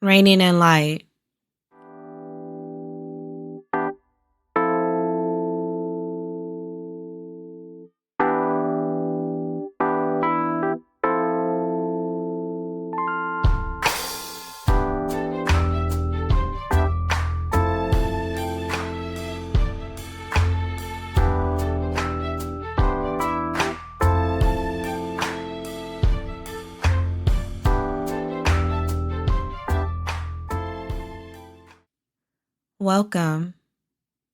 Raining in light. Welcome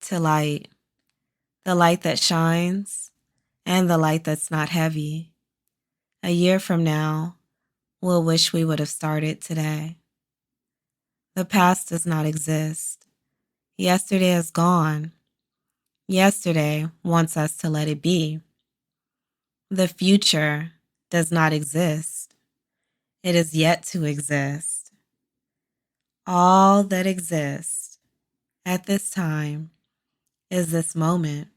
to light, the light that shines and the light that's not heavy. A year from now, we'll wish we would have started today. The past does not exist. Yesterday is gone. Yesterday wants us to let it be. The future does not exist. It is yet to exist. All that exists at this time is this moment.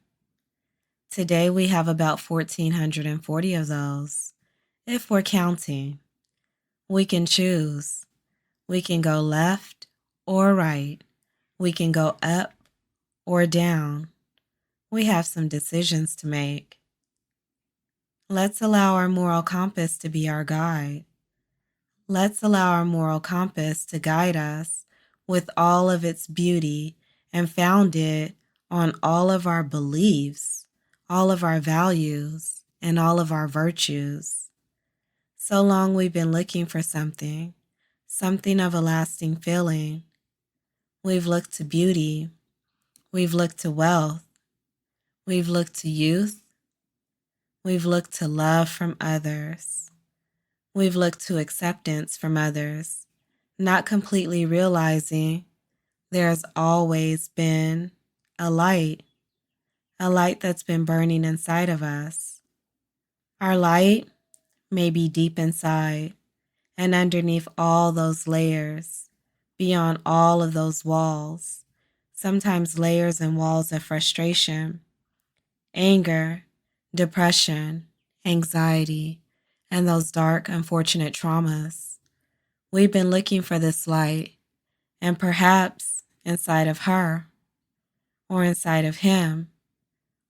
Today we have about 1,440 of those, if we're counting. We can choose. We can go left or right. We can go up or down. We have some decisions to make. Let's allow our moral compass to be our guide. Let's allow our moral compass to guide us with all of its beauty and found it on all of our beliefs, all of our values, and all of our virtues. So long we've been looking for something of a lasting feeling. We've looked to beauty. We've looked to wealth. We've looked to youth. We've looked to love from others. We've looked to acceptance from others, not completely realizing there's always been a light that's been burning inside of us. Our light may be deep inside and underneath all those layers, beyond all of those walls, sometimes layers and walls of frustration, anger, depression, anxiety, and those dark, unfortunate traumas. We've been looking for this light, and perhaps inside of her, or inside of him,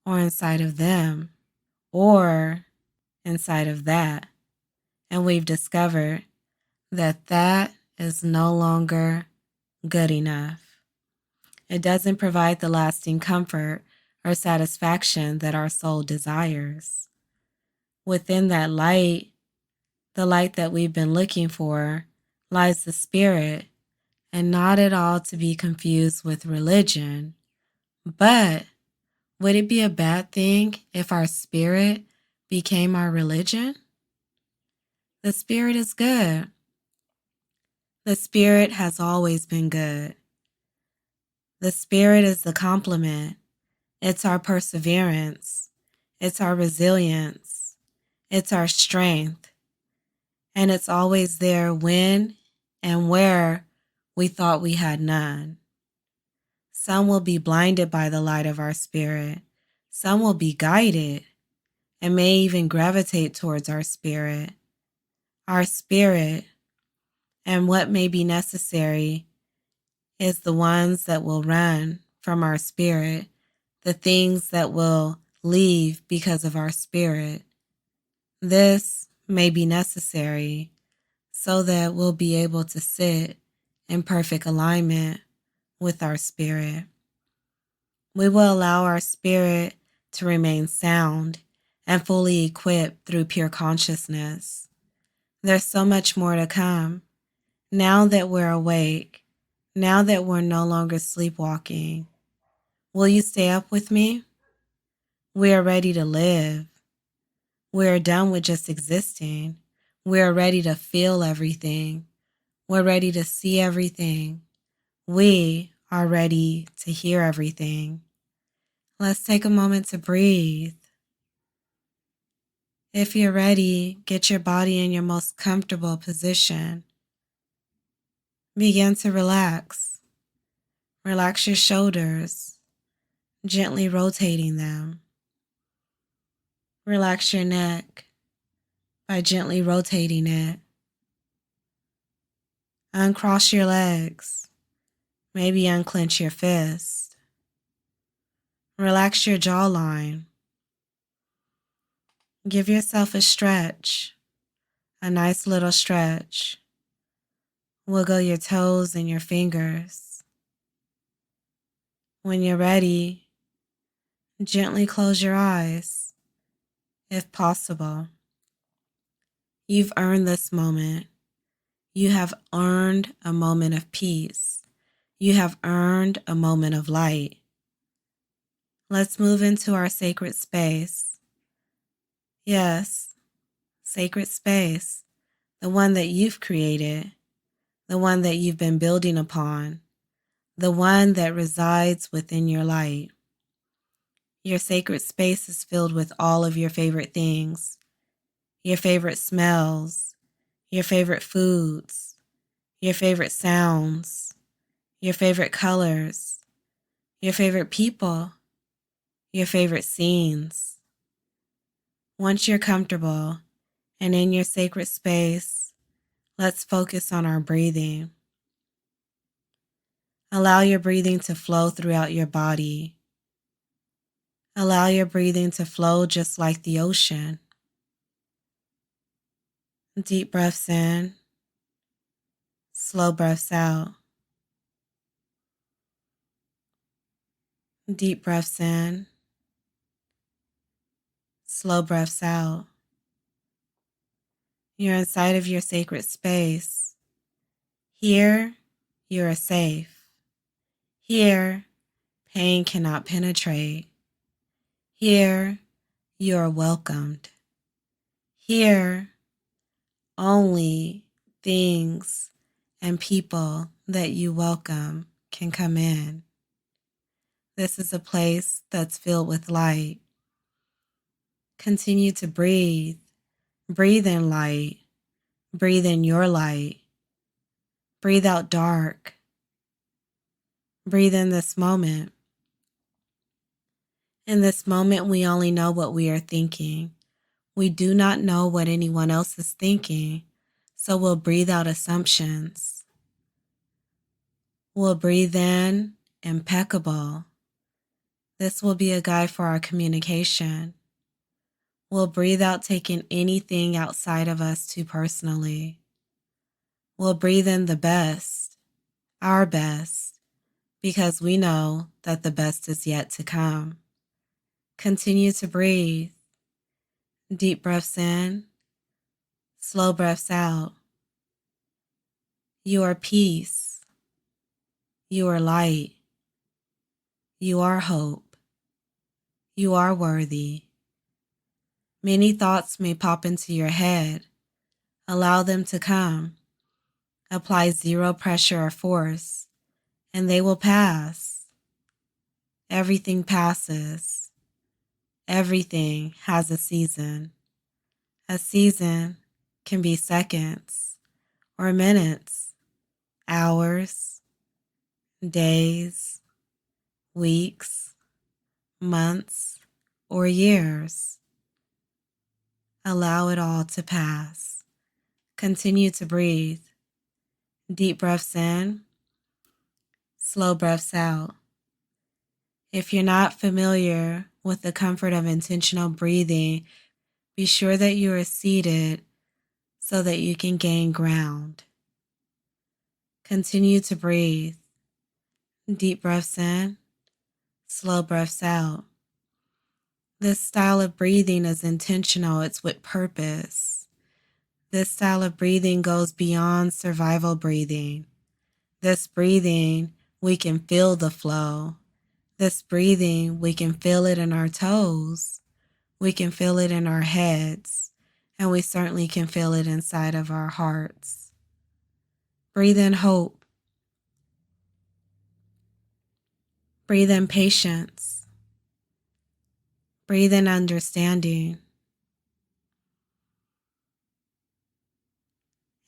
or inside of them, or inside of that. And we've discovered that that is no longer good enough. It doesn't provide the lasting comfort or satisfaction that our soul desires. Within that light, the light that we've been looking for, lies the spirit, and not at all to be confused with religion. But would it be a bad thing if our spirit became our religion? The spirit is good. The spirit has always been good. The spirit is the complement. It's our perseverance. It's our resilience. It's our strength. And it's always there when and where we thought we had none. Some will be blinded by the light of our spirit. Some will be guided and may even gravitate towards our spirit. Our spirit and what may be necessary is the ones that will run from our spirit, the things that will leave because of our spirit. This may be necessary so that we'll be able to sit in perfect alignment with our spirit. We will allow our spirit to remain sound and fully equipped through pure consciousness. There's so much more to come. Now that we're awake, now that we're no longer sleepwalking, will you stay up with me? We are ready to live. We are done with just existing. We are ready to feel everything. We're ready to see everything. We are ready to hear everything. Let's take a moment to breathe. If you're ready, get your body in your most comfortable position. Begin to relax. Relax your shoulders, gently rotating them. Relax your neck by gently rotating it. Uncross your legs. Maybe unclench your fist. Relax your jawline. Give yourself a stretch, a nice little stretch. Wiggle your toes and your fingers. When you're ready, gently close your eyes, if possible. You've earned this moment. You have earned a moment of peace. You have earned a moment of light. Let's move into our sacred space. Yes, sacred space, the one that you've created, the one that you've been building upon, the one that resides within your light. Your sacred space is filled with all of your favorite things, your favorite smells, your favorite foods, your favorite sounds, your favorite colors, your favorite people, your favorite scenes. Once you're comfortable and in your sacred space, let's focus on our breathing. Allow your breathing to flow throughout your body. Allow your breathing to flow just like the ocean. Deep breaths in, slow breaths out. Deep breaths in, slow breaths out. You're inside of your sacred space. Here, you are safe. Here, pain cannot penetrate. Here, you are welcomed. Here, only things and people that you welcome can come in. This is a place that's filled with light. Continue to breathe. Breathe in light. Breathe in your light. Breathe out dark. Breathe in this moment. In this moment, we only know what we are thinking. We do not know what anyone else is thinking, so we'll breathe out assumptions. We'll breathe in impeccable. This will be a guide for our communication. We'll breathe out taking anything outside of us too personally. We'll breathe in the best, our best, because we know that the best is yet to come. Continue to breathe. Deep breaths in, slow breaths out. You are peace. You are light. You are hope. You are worthy. Many thoughts may pop into your head. Allow them to come. Apply zero pressure or force, and they will pass. Everything passes. Everything has a season. A season can be seconds or minutes, hours, days, weeks, months, or years. Allow it all to pass. Continue to breathe. Deep breaths in, slow breaths out. If you're not familiar with the comfort of intentional breathing, be sure that you are seated so that you can gain ground. Continue to breathe. Deep breaths in, slow breaths out. This style of breathing is intentional, it's with purpose. This style of breathing goes beyond survival breathing. This breathing, we can feel the flow. This breathing, we can feel it in our toes. We can feel it in our heads. And we certainly can feel it inside of our hearts. Breathe in hope. Breathe in patience. Breathe in understanding.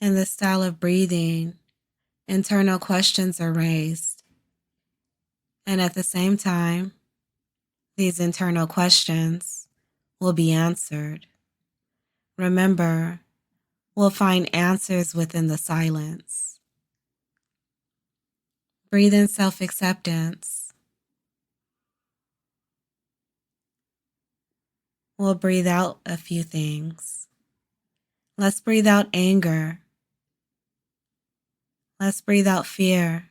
In this style of breathing, internal questions are raised. And at the same time, these internal questions will be answered. Remember, we'll find answers within the silence. Breathe in self-acceptance. We'll breathe out a few things. Let's breathe out anger. Let's breathe out fear.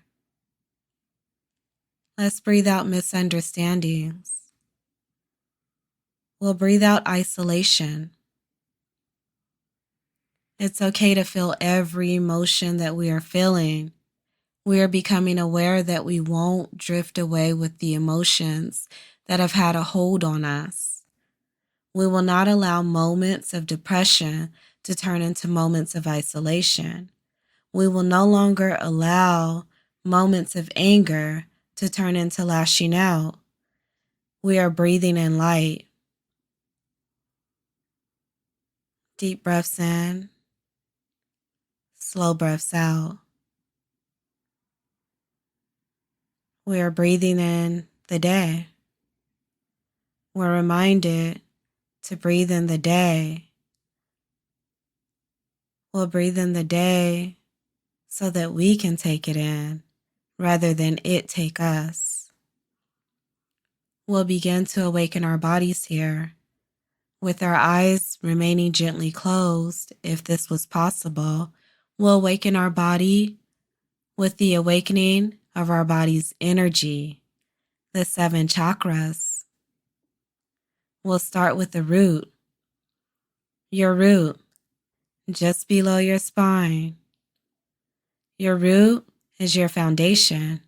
Let's breathe out misunderstandings. We'll breathe out isolation. It's okay to feel every emotion that we are feeling. We are becoming aware that we won't drift away with the emotions that have had a hold on us. We will not allow moments of depression to turn into moments of isolation. We will no longer allow moments of anger to turn into lashing out. We are breathing in light. Deep breaths in, slow breaths out. We are breathing in the day. We're reminded to breathe in the day. We'll breathe in the day so that we can take it in rather than it take us. We'll begin to awaken our bodies here with our eyes remaining gently closed. If this was possible, we'll awaken our body with the awakening of our body's energy, the 7 chakras. We'll start with the root, your root, just below your spine. Your root is your foundation.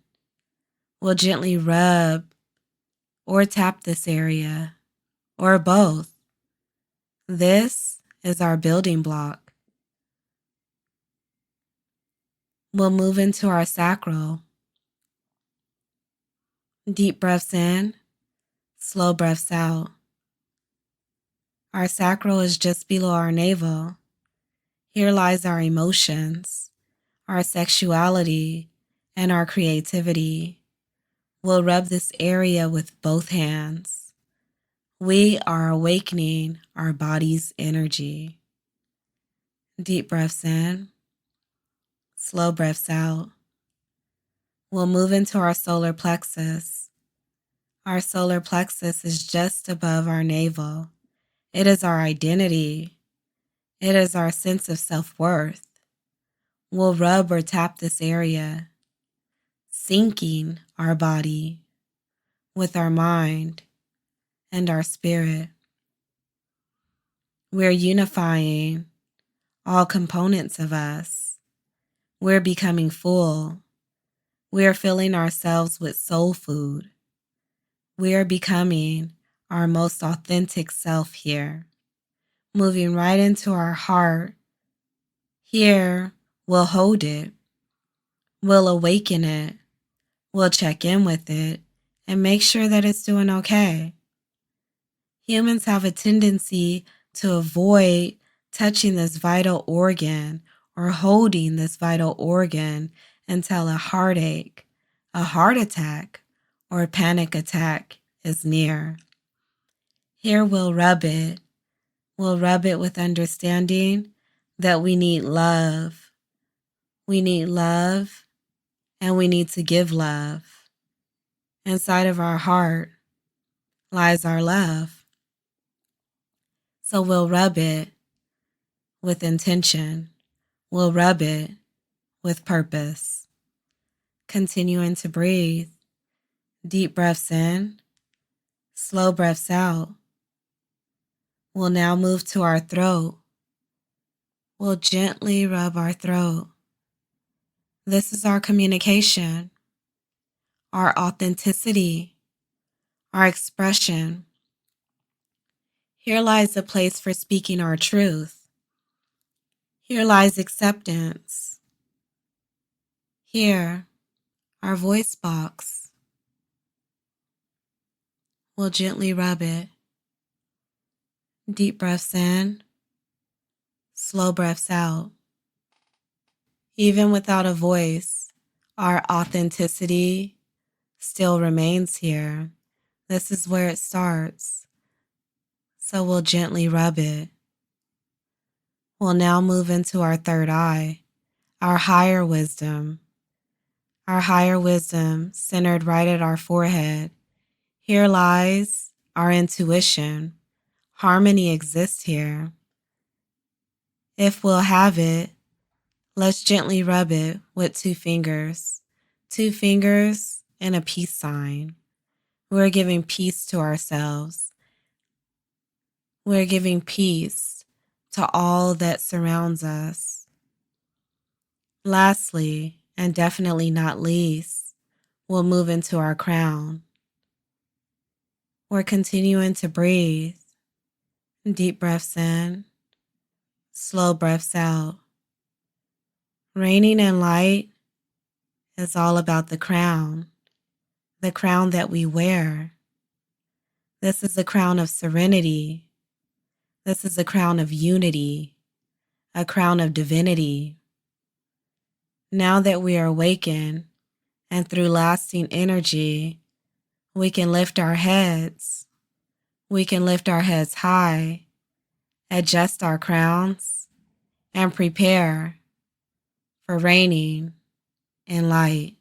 We'll gently rub or tap this area, or both. This is our building block. We'll move into our sacral. Deep breaths in, slow breaths out. Our sacral is just below our navel. Here lies our emotions, our sexuality, and our creativity. We'll rub this area with both hands. We are awakening our body's energy. Deep breaths in, slow breaths out. We'll move into our solar plexus. Our solar plexus is just above our navel. It is our identity. It is our sense of self-worth. We'll rub or tap this area, syncing our body with our mind and our spirit. We're unifying all components of us. We're becoming full. We're filling ourselves with soul food. We're becoming our most authentic self here, moving right into our heart. Here, we'll hold it. We'll awaken it. We'll check in with it and make sure that it's doing okay. Humans have a tendency to avoid touching this vital organ or holding this vital organ until a heartache, a heart attack, or a panic attack is near. Here we'll rub it. We'll rub it with understanding that we need love. We need love, and we need to give love. Inside of our heart lies our love. So we'll rub it with intention. We'll rub it with purpose. Continuing to breathe. Deep breaths in, slow breaths out. We'll now move to our throat. We'll gently rub our throat. This is our communication, our authenticity, our expression. Here lies a place for speaking our truth. Here lies acceptance. Here, our voice box. We'll gently rub it. Deep breaths in, slow breaths out. Even without a voice, our authenticity still remains here. This is where it starts. So we'll gently rub it. We'll now move into our third eye, our higher wisdom. our higher wisdom centered right at our forehead. Here lies our intuition. Harmony exists here. If we'll have it, let's gently rub it with two fingers and a peace sign. We're giving peace to ourselves. We're giving peace to all that surrounds us. Lastly, and definitely not least, we'll move into our crown. We're continuing to breathe. Deep breaths in, slow breaths out. Reigning in light is all about the crown that we wear. This is a crown of serenity. This is a crown of unity, a crown of divinity. Now that we are awakened and through lasting energy, we can lift our heads. We can lift our heads high, adjust our crowns, and prepare for reigning in light.